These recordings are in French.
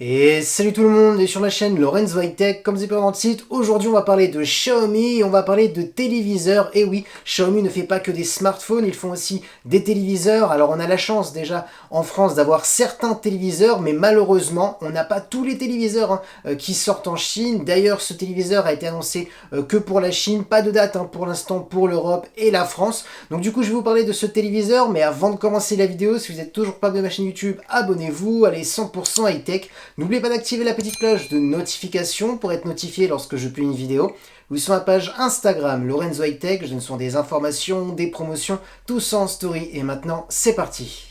Et salut tout le monde, et sur la chaîne Lorenzo High Tech, comme c'est pas dans le site, aujourd'hui on va parler de Xiaomi, et on va parler de téléviseurs. Et oui, Xiaomi ne fait pas que des smartphones, ils font aussi des téléviseurs. Alors on a la chance déjà en France d'avoir certains téléviseurs, mais malheureusement on n'a pas tous les téléviseurs qui sortent en Chine. D'ailleurs ce téléviseur a été annoncé que pour la Chine, pas de date pour l'instant pour l'Europe et la France. Donc du coup je vais vous parler de ce téléviseur, mais avant de commencer la vidéo, si vous n'êtes toujours pas abonné à ma chaîne YouTube, abonnez-vous, allez 100% high tech. N'oubliez pas d'activer la petite cloche de notification pour être notifié lorsque je publie une vidéo. Ou sur ma page Instagram Lorenzo High Tech, je donne souvent des informations, des promotions, tout ça en story. Et maintenant, c'est parti.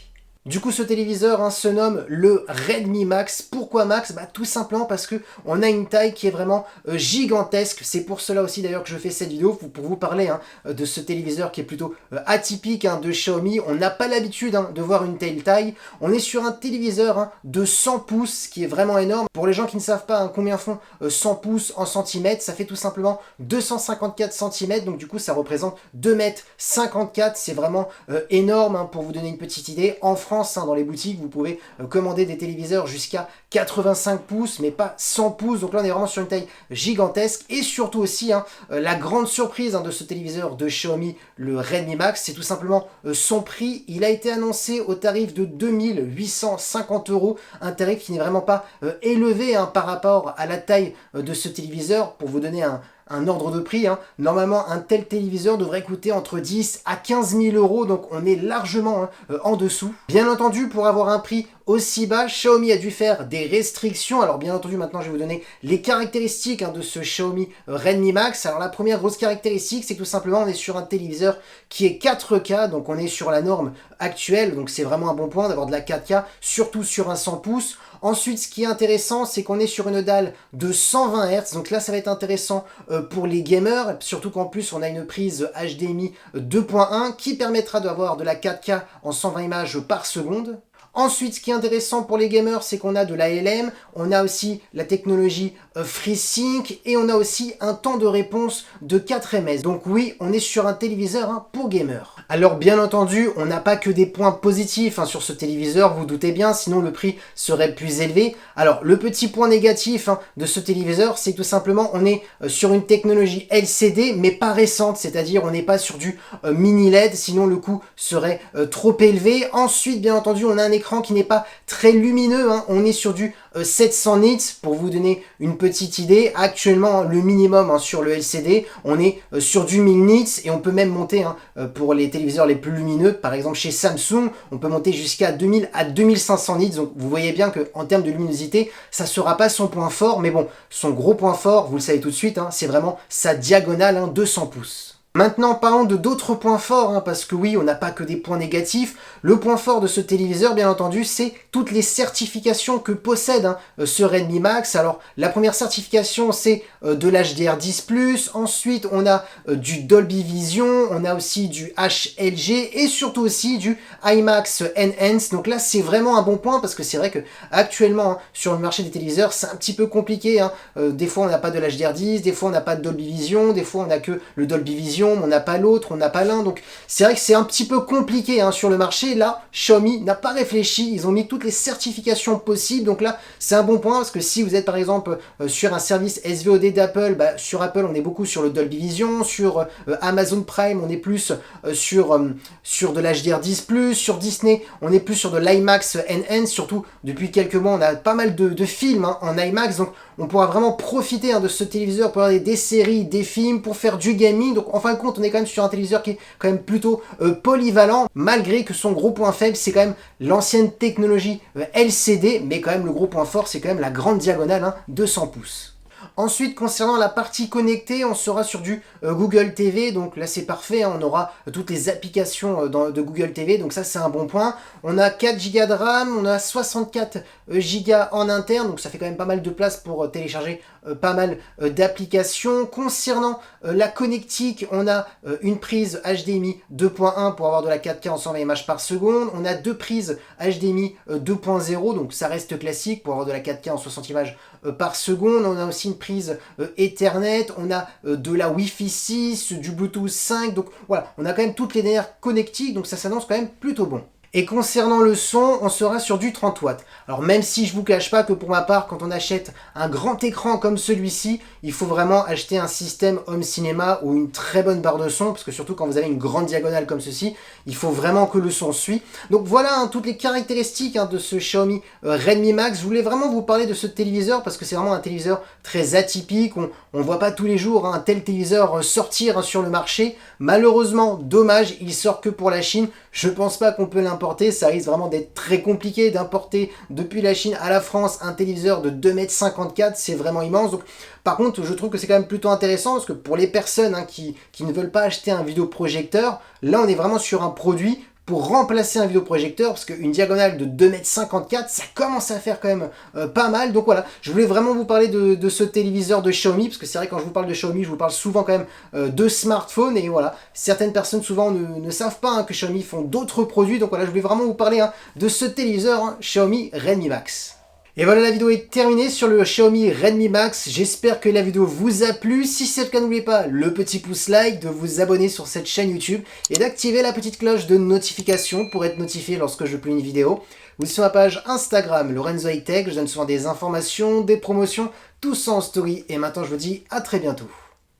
Du coup, ce téléviseur se nomme le Redmi Max. Pourquoi Max? Tout simplement parce que on a une taille qui est vraiment gigantesque. C'est pour cela aussi d'ailleurs que je fais cette vidéo, pour vous parler de ce téléviseur qui est plutôt atypique de Xiaomi. On n'a pas l'habitude de voir une telle taille. On est sur un téléviseur de 100 pouces qui est vraiment énorme. Pour les gens qui ne savent pas combien font 100 pouces en centimètres, ça fait tout simplement 254 centimètres. Donc du coup, ça représente 2,54 m. C'est vraiment énorme pour vous donner une petite idée. En France, dans les boutiques, vous pouvez commander des téléviseurs jusqu'à 85 pouces, mais pas 100 pouces. Donc là, on est vraiment sur une taille gigantesque. Et surtout aussi, la grande surprise de ce téléviseur de Xiaomi, le Redmi Max, c'est tout simplement son prix. Il a été annoncé au tarif de 2850 €, un tarif qui n'est vraiment pas élevé par rapport à la taille de ce téléviseur. Pour vous donner un ordre de prix, normalement un tel téléviseur devrait coûter entre 10 à 15 000 €, donc on est largement en dessous. Bien entendu, pour avoir un prix aussi bas, Xiaomi a dû faire des restrictions. Alors bien entendu, maintenant je vais vous donner les caractéristiques de ce Xiaomi Redmi Max. Alors la première grosse caractéristique, c'est que tout simplement on est sur un téléviseur qui est 4K, donc on est sur la norme actuelle, donc c'est vraiment un bon point d'avoir de la 4K, surtout sur un 100 pouces. Ensuite, ce qui est intéressant, c'est qu'on est sur une dalle de 120 Hz, donc là ça va être intéressant pour les gamers, surtout qu'en plus on a une prise HDMI 2.1 qui permettra d'avoir de la 4K en 120 images par seconde. Ensuite, ce qui est intéressant pour les gamers, c'est qu'on a de l'ALM, on a aussi la technologie FreeSync et on a aussi un temps de réponse de 4 ms. Donc oui, on est sur un téléviseur pour gamers. Alors bien entendu, on n'a pas que des points positifs sur ce téléviseur, vous doutez bien, sinon le prix serait plus élevé. Alors le petit point négatif de ce téléviseur, c'est que tout simplement on est sur une technologie LCD, mais pas récente, c'est-à-dire on n'est pas sur du mini LED, sinon le coût serait trop élevé. Ensuite, bien entendu, on a un écran qui n'est pas très lumineux, on est sur du 700 nits pour vous donner une petite idée. Actuellement le minimum sur le LCD, on est sur du 1000 nits et on peut même monter pour les téléviseurs les plus lumineux, par exemple chez Samsung, on peut monter jusqu'à 2000 à 2500 nits. Donc vous voyez bien que en termes de luminosité, ça sera pas son point fort, mais bon, son gros point fort, vous le savez tout de suite, c'est vraiment sa diagonale de 100 pouces. Maintenant, parlons de d'autres points forts, parce que oui, on n'a pas que des points négatifs. Le point fort de ce téléviseur, bien entendu, c'est toutes les certifications que possède ce Redmi Max. Alors, la première certification, c'est de l'HDR10+, ensuite, on a du Dolby Vision, on a aussi du HLG, et surtout aussi du IMAX Enhance. Donc là, c'est vraiment un bon point, parce que c'est vrai que actuellement, sur le marché des téléviseurs, c'est un petit peu compliqué. Des fois, on n'a pas de l'HDR10, des fois, on n'a pas de Dolby Vision, des fois, on n'a que le Dolby Vision, on n'a pas l'autre, on n'a pas l'un, donc c'est vrai que c'est un petit peu compliqué sur le marché. Là, Xiaomi n'a pas réfléchi, ils ont mis toutes les certifications possibles, donc là, c'est un bon point, parce que si vous êtes par exemple sur un service SVOD d'Apple, sur Apple, on est beaucoup sur le Dolby Vision, sur Amazon Prime, on est plus sur de l'HDR10+, sur Disney, on est plus sur de l'IMAX Enhance, surtout depuis quelques mois, on a pas mal de films en IMAX, donc on pourra vraiment profiter de ce téléviseur pour regarder des séries, des films, pour faire du gaming. Donc en fin de compte, on est quand même sur un téléviseur qui est quand même plutôt polyvalent, malgré que son gros point faible, c'est quand même l'ancienne technologie LCD, mais quand même le gros point fort, c'est quand même la grande diagonale de 100 pouces. Ensuite, concernant la partie connectée, on sera sur du Google TV, donc là c'est parfait, on aura toutes les applications de Google TV, donc ça c'est un bon point. On a 4 Go de RAM, on a 64 Go en interne, donc ça fait quand même pas mal de place pour télécharger pas mal d'applications. Concernant la connectique, on a une prise HDMI 2.1 pour avoir de la 4K en 120 images par seconde, on a deux prises HDMI 2.0, donc ça reste classique pour avoir de la 4K en 60 images par seconde. On a aussi une prise Ethernet, on a de la Wi-Fi 6, du Bluetooth 5, donc voilà, on a quand même toutes les dernières connectiques, donc ça s'annonce quand même plutôt bon. Et concernant le son, on sera sur du 30 watts. Alors même si je vous cache pas que pour ma part, quand on achète un grand écran comme celui-ci, il faut vraiment acheter un système home cinéma ou une très bonne barre de son, parce que surtout quand vous avez une grande diagonale comme ceci, il faut vraiment que le son suit. Donc voilà toutes les caractéristiques de ce Xiaomi Redmi Max. Je voulais vraiment vous parler de ce téléviseur parce que c'est vraiment un téléviseur très atypique. On voit pas tous les jours un tel téléviseur sortir sur le marché. Malheureusement, dommage, il sort que pour la Chine. Je pense pas qu'on peut l'importer, ça risque vraiment d'être très compliqué d'importer depuis la Chine à la France un téléviseur de 2,54 m, c'est vraiment immense. Donc, par contre, je trouve que c'est quand même plutôt intéressant parce que pour les personnes qui ne veulent pas acheter un vidéoprojecteur, là on est vraiment sur un produit pour remplacer un vidéoprojecteur, parce qu'une diagonale de 2,54 m, ça commence à faire quand même pas mal. Donc voilà, je voulais vraiment vous parler de ce téléviseur de Xiaomi, parce que c'est vrai quand je vous parle de Xiaomi, je vous parle souvent quand même de smartphones, et voilà, certaines personnes souvent ne savent pas que Xiaomi font d'autres produits, donc voilà, je voulais vraiment vous parler de ce téléviseur Xiaomi Redmi Max. Et voilà, la vidéo est terminée sur le Xiaomi Redmi Max. J'espère que la vidéo vous a plu. Si c'est le cas, n'oubliez pas le petit pouce like, de vous abonner sur cette chaîne YouTube et d'activer la petite cloche de notification pour être notifié lorsque je publie une vidéo. Ou sur ma page Instagram, Lorenzo High Tech, je donne souvent des informations, des promotions, tout ça en story. Et maintenant, je vous dis à très bientôt.